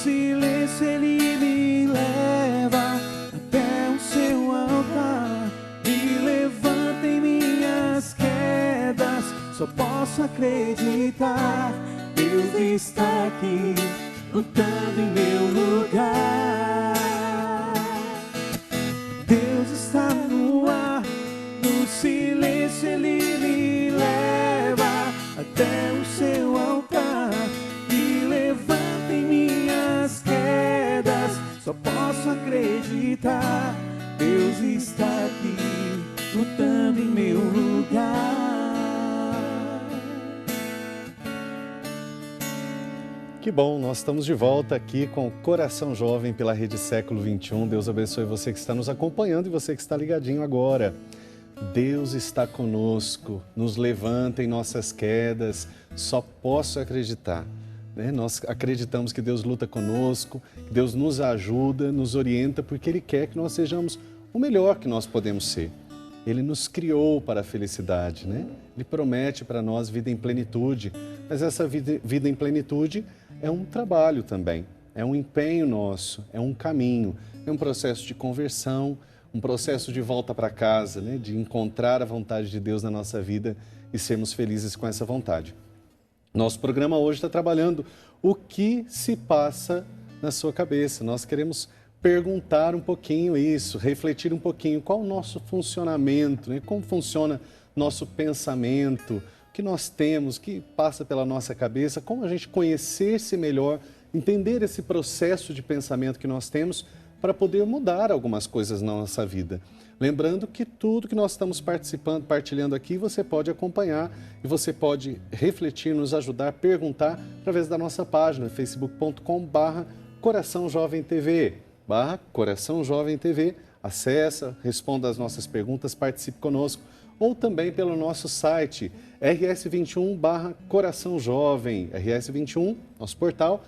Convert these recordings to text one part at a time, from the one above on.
silêncio Ele me leva até o seu altar, me levanta em minhas quedas. Só posso acreditar, Deus está aqui, lutando em meu lugar. Deus está no ar, no silêncio Ele me leva até o seu altar, me levanta em minhas quedas. Só posso acreditar, Deus está aqui, lutando em meu lugar. Que bom, nós estamos de volta aqui com o Coração Jovem pela Rede Século XXI. Deus abençoe você que está nos acompanhando e você que está ligadinho agora. Deus está conosco, nos levanta em nossas quedas, só posso acreditar. Nós acreditamos que Deus luta conosco, que Deus nos ajuda, nos orienta, porque Ele quer que nós sejamos o melhor que nós podemos ser. Ele nos criou para a felicidade, né? Ele promete para nós vida em plenitude, mas essa vida em plenitude é um trabalho também, é um empenho nosso, é um caminho, é um processo de conversão, um processo de volta para casa, né? De encontrar a vontade de Deus na nossa vida e sermos felizes com essa vontade. Nosso programa hoje está trabalhando o que se passa na sua cabeça. Nós queremos perguntar um pouquinho isso, refletir um pouquinho qual o nosso funcionamento, né? Como funciona nosso pensamento, o que nós temos, o que passa pela nossa cabeça, como a gente conhecer-se melhor, entender esse processo de pensamento que nós temos para poder mudar algumas coisas na nossa vida. Lembrando que tudo que nós estamos partilhando aqui, você pode acompanhar e você pode refletir, nos ajudar, perguntar através da nossa página, facebook.com/Coração Jovem TV. Coração Jovem TV, acessa, responda as nossas perguntas, participe conosco, ou também pelo nosso site rs21/Coração Jovem, rs21, nosso portal,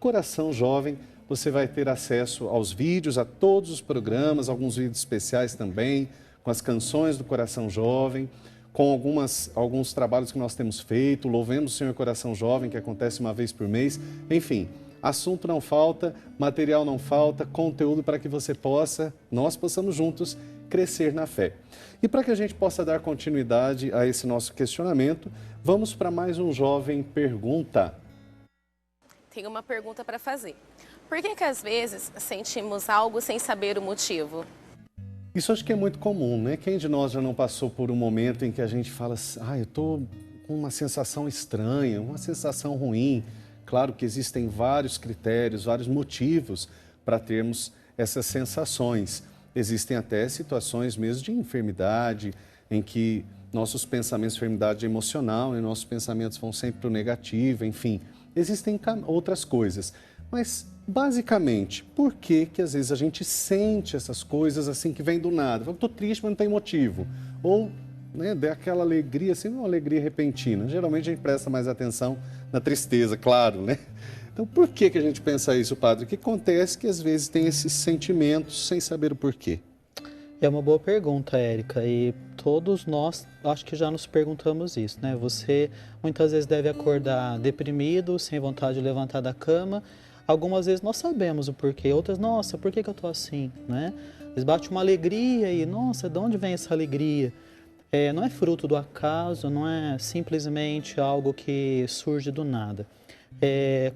/Coração Jovem. Você vai ter acesso aos vídeos, a todos os programas, alguns vídeos especiais também, com as canções do Coração Jovem, com alguns trabalhos que nós temos feito, Louvemos o Senhor Coração Jovem, que acontece uma vez por mês, enfim. Assunto não falta, material não falta, conteúdo para que nós possamos juntos crescer na fé. E para que a gente possa dar continuidade a esse nosso questionamento, vamos para mais um Jovem Pergunta. Tenho uma pergunta para fazer. Por que às vezes sentimos algo sem saber o motivo? Isso acho que é muito comum, né? Quem de nós já não passou por um momento em que a gente fala assim, eu estou com uma sensação estranha, uma sensação ruim. Claro que existem vários critérios, vários motivos para termos essas sensações. Existem até situações mesmo de enfermidade, em que nossos pensamentos, enfermidade emocional, né? Nossos pensamentos vão sempre para o negativo, enfim. Existem outras coisas. Mas, basicamente, por que às vezes a gente sente essas coisas assim que vem do nada? Eu estou triste, mas não tem motivo. Ou, né, dá aquela alegria, assim, uma alegria repentina. Geralmente a gente presta mais atenção na tristeza, claro, né? Então, por que a gente pensa isso, padre? O que acontece que às vezes tem esses sentimentos sem saber o porquê? É uma boa pergunta, Érica, e todos nós acho que já nos perguntamos isso, né? Você muitas vezes deve acordar deprimido, sem vontade de levantar da cama. Algumas vezes nós sabemos o porquê, outras, nossa, por que eu estou assim, né? Às vezes bate uma alegria e, nossa, de onde vem essa alegria? Não é fruto do acaso, não é simplesmente algo que surge do nada.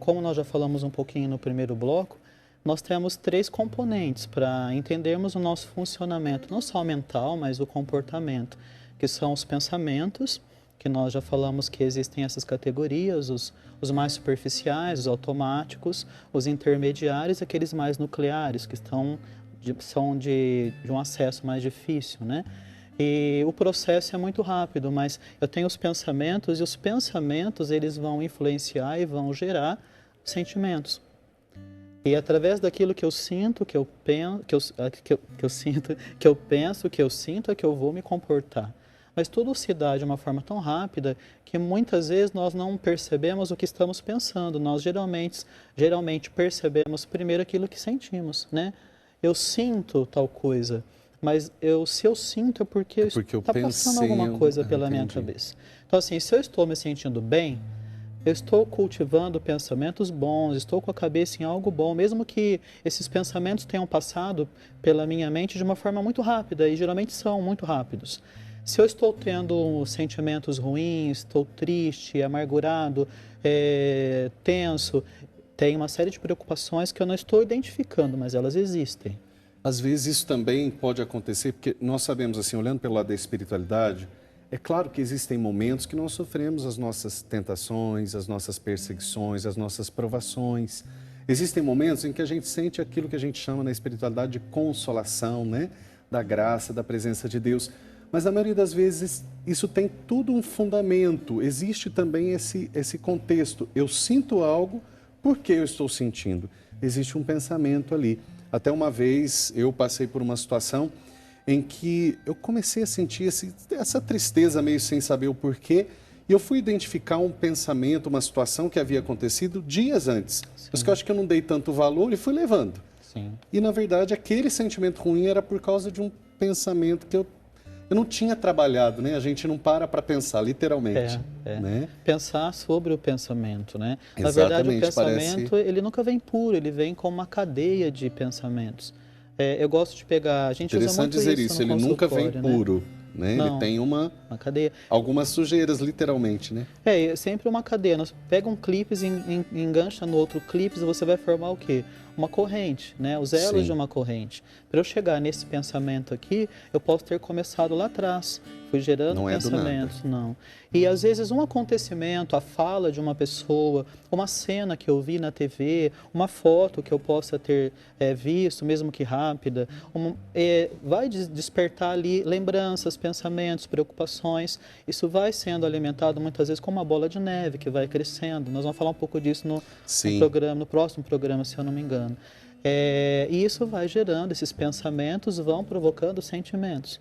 Como nós já falamos um pouquinho no primeiro bloco, nós temos 3 componentes para entendermos o nosso funcionamento, não só mental, mas o comportamento, que são os pensamentos, que nós já falamos que existem essas categorias, os mais superficiais, os automáticos, os intermediários e aqueles mais nucleares, que são de um acesso mais difícil, né? E o processo é muito rápido, mas eu tenho os pensamentos e os pensamentos eles vão influenciar e vão gerar sentimentos. E através daquilo que eu sinto, que eu penso, é que eu vou me comportar. Mas tudo se dá de uma forma tão rápida que muitas vezes nós não percebemos o que estamos pensando. Nós geralmente percebemos primeiro aquilo que sentimos, né? Eu sinto tal coisa, mas se eu sinto é porque está passando alguma coisa pela minha cabeça. Então assim, se eu estou me sentindo bem, eu estou cultivando pensamentos bons, estou com a cabeça em algo bom, mesmo que esses pensamentos tenham passado pela minha mente de uma forma muito rápida, e geralmente são muito rápidos. Se eu estou tendo sentimentos ruins, estou triste, amargurado, tenso, tem uma série de preocupações que eu não estou identificando, mas elas existem. Às vezes isso também pode acontecer, porque nós sabemos, assim, olhando pelo lado da espiritualidade, é claro que existem momentos que nós sofremos as nossas tentações, as nossas perseguições, as nossas provações. Existem momentos em que a gente sente aquilo que a gente chama na espiritualidade de consolação, né? Da graça, da presença de Deus. Mas na maioria das vezes isso tem tudo um fundamento, existe também esse contexto. Eu sinto algo, por que eu estou sentindo? Existe um pensamento ali. Até uma vez eu passei por uma situação em que eu comecei a sentir essa tristeza meio sem saber o porquê, e eu fui identificar um pensamento, uma situação que havia acontecido dias antes. Mas que eu acho que eu não dei tanto valor e fui levando. Sim. E na verdade aquele sentimento ruim era por causa de um pensamento que eu não tinha trabalhado, né? A gente não para pensar, literalmente. Né? Pensar sobre o pensamento, né? Na Exatamente, verdade, o pensamento, ele nunca vem puro, ele vem com uma cadeia de pensamentos. Eu gosto de pegar... A gente usa muito dizer isso, ele nunca vem puro, né? Não, ele tem uma cadeia. Algumas sujeiras, literalmente, né? É sempre uma cadeia. Nós pega um clipes e engancha no outro clipes e você vai formar o quê? Uma corrente, né? Os elos de uma corrente. Para eu chegar nesse pensamento aqui, eu posso ter começado lá atrás. Fui gerando pensamentos, não. E às vezes um acontecimento, a fala de uma pessoa, uma cena que eu vi na TV, uma foto que eu possa ter visto, mesmo que rápida, vai despertar ali lembranças, pensamentos, preocupações. Isso vai sendo alimentado muitas vezes como uma bola de neve que vai crescendo. Nós vamos falar um pouco disso no programa, no próximo programa, se eu não me engano. E isso vai gerando, esses pensamentos vão provocando sentimentos.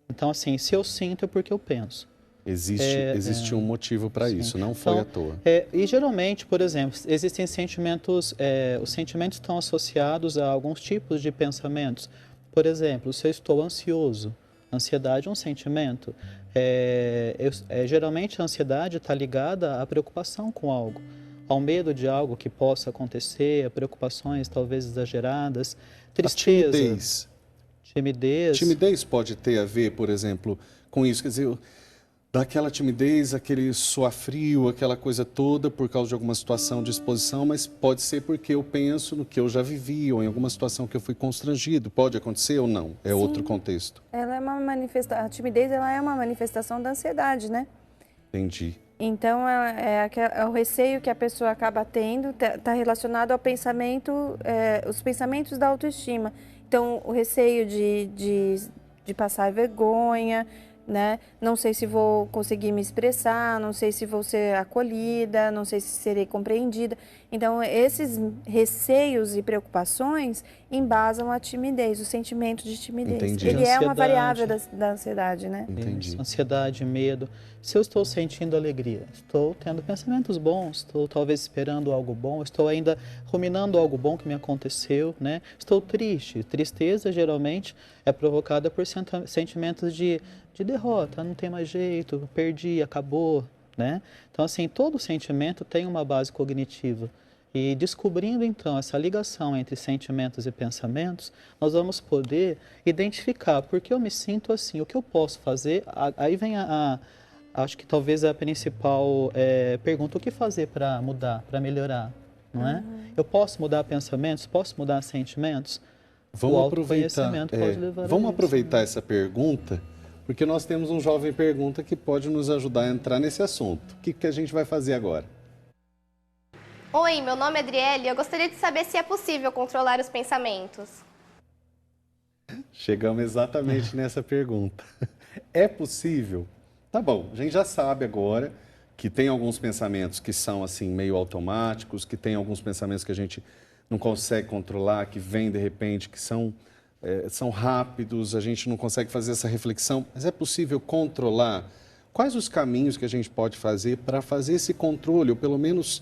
Então, assim, se eu sinto é porque eu penso. Existe um motivo para isso, não foi à toa. E geralmente, por exemplo, existem sentimentos, os sentimentos estão associados a alguns tipos de pensamentos. Por exemplo, se eu estou ansioso, ansiedade é um sentimento. Geralmente a ansiedade está ligada à preocupação com algo, ao medo de algo que possa acontecer, a preocupações talvez exageradas, tristeza. Timidez pode ter a ver, por exemplo, com isso. Quer dizer, daquela timidez, aquele suar frio, aquela coisa toda por causa de alguma situação de exposição, mas pode ser porque eu penso no que eu já vivi ou em alguma situação que eu fui constrangido. Pode acontecer ou não? É outro contexto. Ela é uma a timidez ela é uma manifestação da ansiedade, né? Entendi. Então, é o receio que a pessoa acaba tendo, está relacionado ao pensamento, os pensamentos da autoestima. Então, o receio de passar vergonha, né? Não sei se vou conseguir me expressar, não sei se vou ser acolhida, não sei se serei compreendida. Então, esses receios e preocupações embasam a timidez, o sentimento de timidez. Entendi. Ele é uma variável da ansiedade, né? Entendi. Isso, ansiedade, medo. Se eu estou sentindo alegria, estou tendo pensamentos bons, estou talvez esperando algo bom, estou ainda ruminando algo bom que me aconteceu, né? Estou triste. Tristeza, geralmente, é provocada por sentimentos de derrota, não tem mais jeito, perdi, acabou, né? Então, assim, todo sentimento tem uma base cognitiva. E descobrindo, então, essa ligação entre sentimentos e pensamentos, nós vamos poder identificar por que eu me sinto assim, o que eu posso fazer. Aí vem acho que talvez a principal pergunta, o que fazer para mudar, para melhorar, não é? Eu posso mudar pensamentos, posso mudar sentimentos? Vamos aproveitar essa pergunta, porque nós temos um jovem pergunta que pode nos ajudar a entrar nesse assunto. O que a gente vai fazer agora? Oi, meu nome é Adriele e eu gostaria de saber se é possível controlar os pensamentos. Chegamos exatamente nessa pergunta. É possível? Tá bom, a gente já sabe agora que tem alguns pensamentos que são assim meio automáticos, que tem alguns pensamentos que a gente não consegue controlar, que vêm de repente, que são rápidos, a gente não consegue fazer essa reflexão, mas é possível controlar? Quais os caminhos que a gente pode fazer para fazer esse controle, ou pelo menos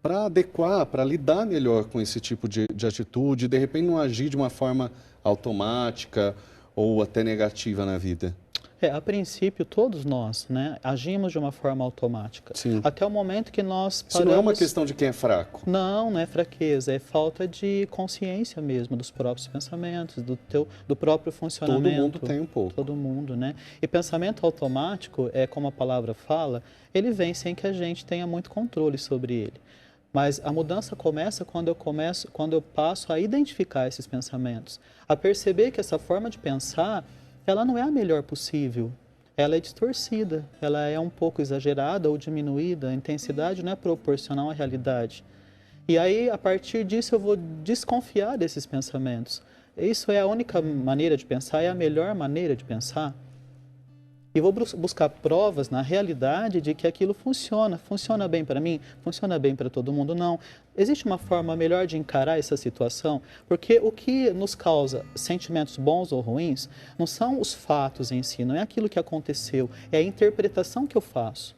para adequar, para lidar melhor com esse tipo de atitude, de repente não agir de uma forma automática ou até negativa na vida? a princípio, todos nós, né, agimos de uma forma automática. Sim. Até o momento que nós paramos... Isso não é uma questão de quem é fraco. Não é fraqueza, é falta de consciência mesmo dos próprios pensamentos, do próprio funcionamento. Todo mundo tem um pouco. Todo mundo, né? E pensamento automático, como a palavra fala, ele vem sem que a gente tenha muito controle sobre ele. Mas a mudança começa quando eu passo a identificar esses pensamentos, a perceber que essa forma de pensar, ela não é a melhor possível. Ela é distorcida, ela é um pouco exagerada ou diminuída, a intensidade não é proporcional à realidade. E aí, a partir disso, eu vou desconfiar desses pensamentos. Isso é a única maneira de pensar, é a melhor maneira de pensar. E vou buscar provas na realidade de que aquilo funciona. Funciona bem para mim? Funciona bem para todo mundo? Não. Existe uma forma melhor de encarar essa situação? Porque o que nos causa sentimentos bons ou ruins não são os fatos em si, não é aquilo que aconteceu, é a interpretação que eu faço.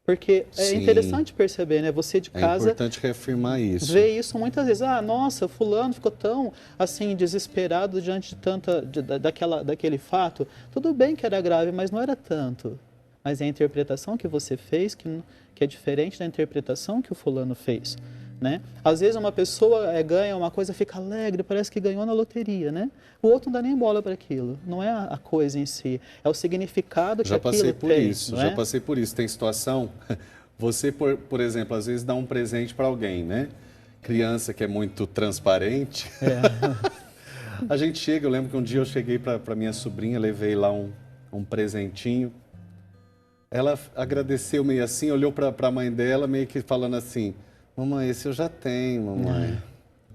Porque é interessante perceber, né? Você de casa... É importante reafirmar isso. Vê isso muitas vezes. Ah, nossa, fulano ficou tão, assim, desesperado diante daquele fato. Tudo bem que era grave, mas não era tanto. Mas é a interpretação que você fez que é diferente da interpretação que o fulano fez, né? Às vezes uma pessoa ganha uma coisa, fica alegre, parece que ganhou na loteria, né? O outro não dá nem bola para aquilo. Não é a coisa em si, é o significado que aquilo tem. Já passei por isso. Tem situação, você, por exemplo, às vezes dá um presente para alguém, né? Criança que é muito transparente. A gente chega, eu lembro que um dia eu cheguei para minha sobrinha, levei lá um presentinho. Ela agradeceu meio assim, olhou para a mãe dela, meio que falando assim: mamãe, esse eu já tenho, mamãe.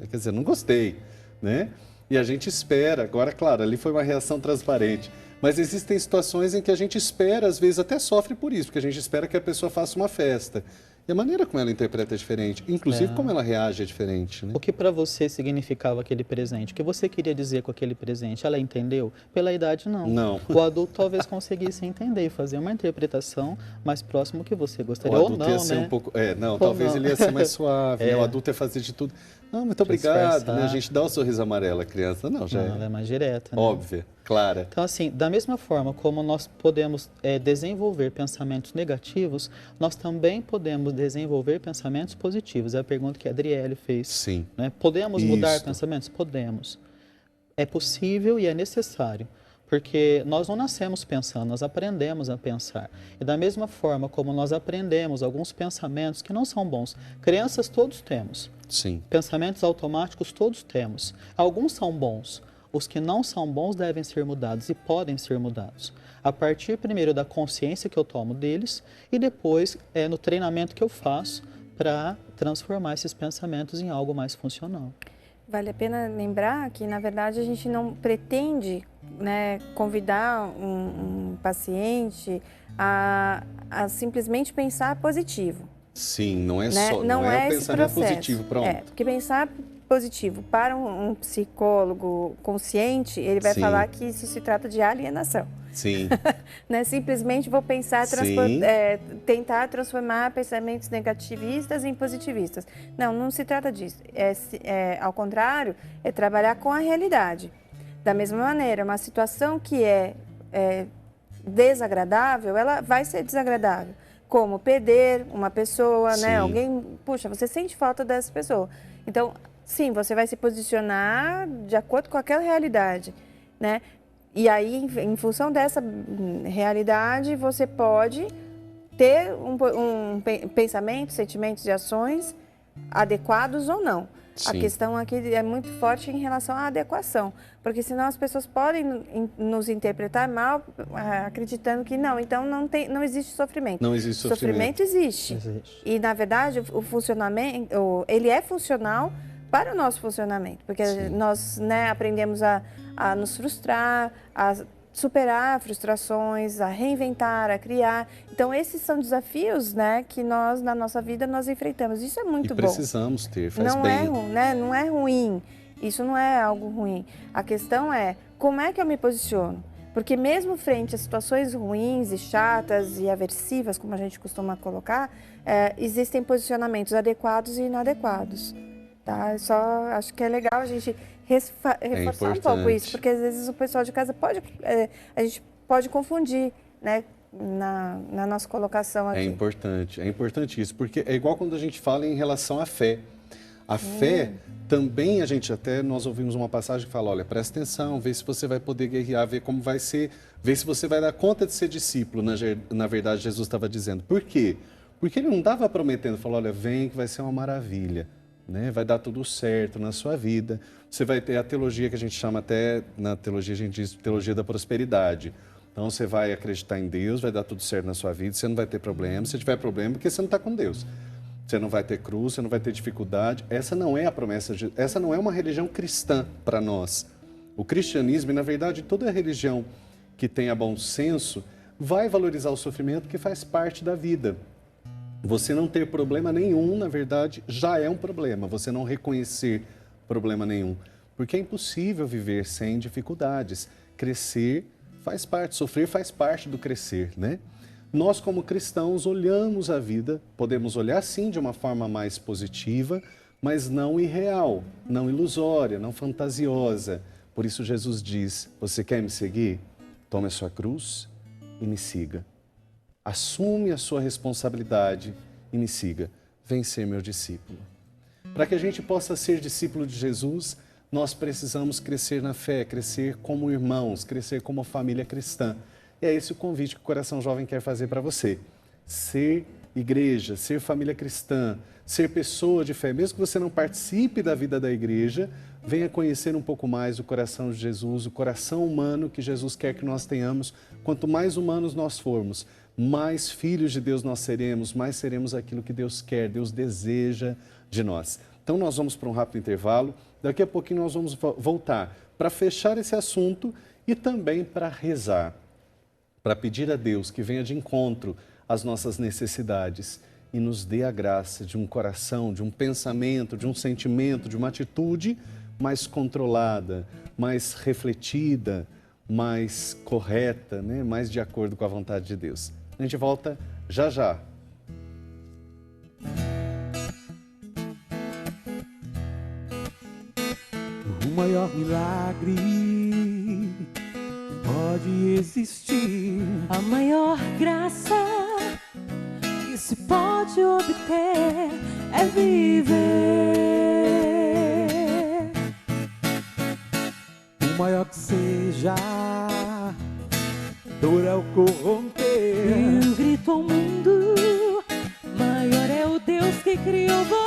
Quer dizer, não gostei, né? E a gente espera. Agora, claro, ali foi uma reação transparente. Mas existem situações em que a gente espera, às vezes até sofre por isso, porque a gente espera que a pessoa faça uma festa. E a maneira como ela interpreta é diferente, inclusive como ela reage é diferente, né? O que para você significava aquele presente? O que você queria dizer com aquele presente? Ela entendeu? Pela idade, não. Não. O adulto talvez conseguisse entender e fazer uma interpretação mais próxima que você gostaria. O adulto ou não, ia ser né? um pouco... talvez ele ia ser mais suave, né? O adulto ia fazer de tudo. Não, muito obrigado, né? A gente dá o sorriso amarelo à criança. Não, já ela é mais direta, né? Óbvia, clara. Então, assim, da mesma forma como nós podemos desenvolver pensamentos negativos, nós também podemos desenvolver pensamentos positivos. É a pergunta que a Adriele fez. Sim. Né? Podemos mudar pensamentos? Podemos. É possível e é necessário. Porque nós não nascemos pensando, nós aprendemos a pensar. E da mesma forma como nós aprendemos alguns pensamentos que não são bons, crianças todos temos. Sim. Pensamentos automáticos todos temos. Alguns são bons. Os que não são bons devem ser mudados e podem ser mudados. A partir primeiro da consciência que eu tomo deles e depois no treinamento que eu faço para transformar esses pensamentos em algo mais funcional. Vale a pena lembrar que, na verdade, a gente não pretende, né, convidar um paciente a simplesmente pensar positivo. Sim, não é né? só não é o pensamento positivo, pronto. Porque pensar positivo para um psicólogo consciente, ele vai falar que isso se trata de alienação. Sim. Não é simplesmente vou pensar, tentar transformar pensamentos negativistas em positivistas. Não, não se trata disso. Ao contrário, é trabalhar com a realidade. Da mesma maneira, uma situação que é desagradável, ela vai ser desagradável. Como perder uma pessoa, né? Alguém, puxa, você sente falta dessa pessoa. Então, sim, você vai se posicionar de acordo com aquela realidade, né? E aí, em função dessa realidade, você pode ter um pensamento, sentimentos e ações adequados ou não. Sim. A questão aqui é muito forte em relação à adequação, porque senão as pessoas podem nos interpretar mal, acreditando que então não existe sofrimento. Não existe sofrimento. Sofrimento existe. E, na verdade, o funcionamento, ele é funcional para o nosso funcionamento, porque nós, né, aprendemos a nos frustrar, a superar frustrações, a reinventar, a criar. Então, esses são desafios, né, que nós, na nossa vida, nós enfrentamos. Isso é muito bom. Precisamos ter, faz bem. Não é ruim, isso não é algo ruim. A questão é, como é que eu me posiciono? Porque mesmo frente a situações ruins e chatas e aversivas, como a gente costuma colocar, existem posicionamentos adequados e inadequados. Tá? Só acho que é legal a gente reforçar um pouco isso, porque às vezes o pessoal de casa a gente pode confundir, né, na nossa colocação aqui. É importante isso, porque é igual quando a gente fala em relação à fé. A fé também, nós ouvimos uma passagem que fala, olha, presta atenção, vê se você vai poder guerrear, vê como vai ser, vê se você vai dar conta de ser discípulo, na verdade Jesus estava dizendo. Por quê? Porque ele não estava prometendo, falou, olha, vem que vai ser uma maravilha, né? Vai dar tudo certo na sua vida, você vai ter a teologia que a gente chama até, na teologia a gente diz teologia da prosperidade. Então você vai acreditar em Deus, vai dar tudo certo na sua vida, você não vai ter problema, se tiver problema, porque você não está com Deus. Você não vai ter cruz, você não vai ter dificuldade. Essa não é a promessa, essa não é uma religião cristã para nós. O cristianismo, e na verdade toda religião que tenha bom senso, vai valorizar o sofrimento que faz parte da vida. Você não ter problema nenhum, na verdade, já é um problema. Você não reconhecer problema nenhum. Porque é impossível viver sem dificuldades. Crescer faz parte, sofrer faz parte do crescer, né? Nós, como cristãos, olhamos a vida, podemos olhar sim de uma forma mais positiva, mas não irreal, não ilusória, não fantasiosa. Por isso Jesus diz, você quer me seguir? Tome a sua cruz e me siga. Assume a sua responsabilidade e me siga. Vem ser meu discípulo. Para que a gente possa ser discípulo de Jesus, nós precisamos crescer na fé, crescer como irmãos, crescer como família cristã. E é esse o convite que o Coração Jovem quer fazer para você. Ser igreja, ser família cristã, ser pessoa de fé. Mesmo que você não participe da vida da igreja, venha conhecer um pouco mais o coração de Jesus, o coração humano que Jesus quer que nós tenhamos. Quanto mais humanos nós formos, mais filhos de Deus nós seremos, mais seremos aquilo que Deus quer, Deus deseja de nós. Então nós vamos para um rápido intervalo. Daqui a pouquinho nós vamos voltar para fechar esse assunto e também para rezar, para pedir a Deus que venha de encontro às nossas necessidades e nos dê a graça de um coração, de um pensamento, de um sentimento, de uma atitude mais controlada, mais refletida, mais correta, né? Mais de acordo com a vontade de Deus. A gente volta já já. O maior milagre pode existir, a maior graça que se pode obter é viver. O maior que seja, dor ao corromper. Eu grito ao mundo, maior é o Deus que criou você.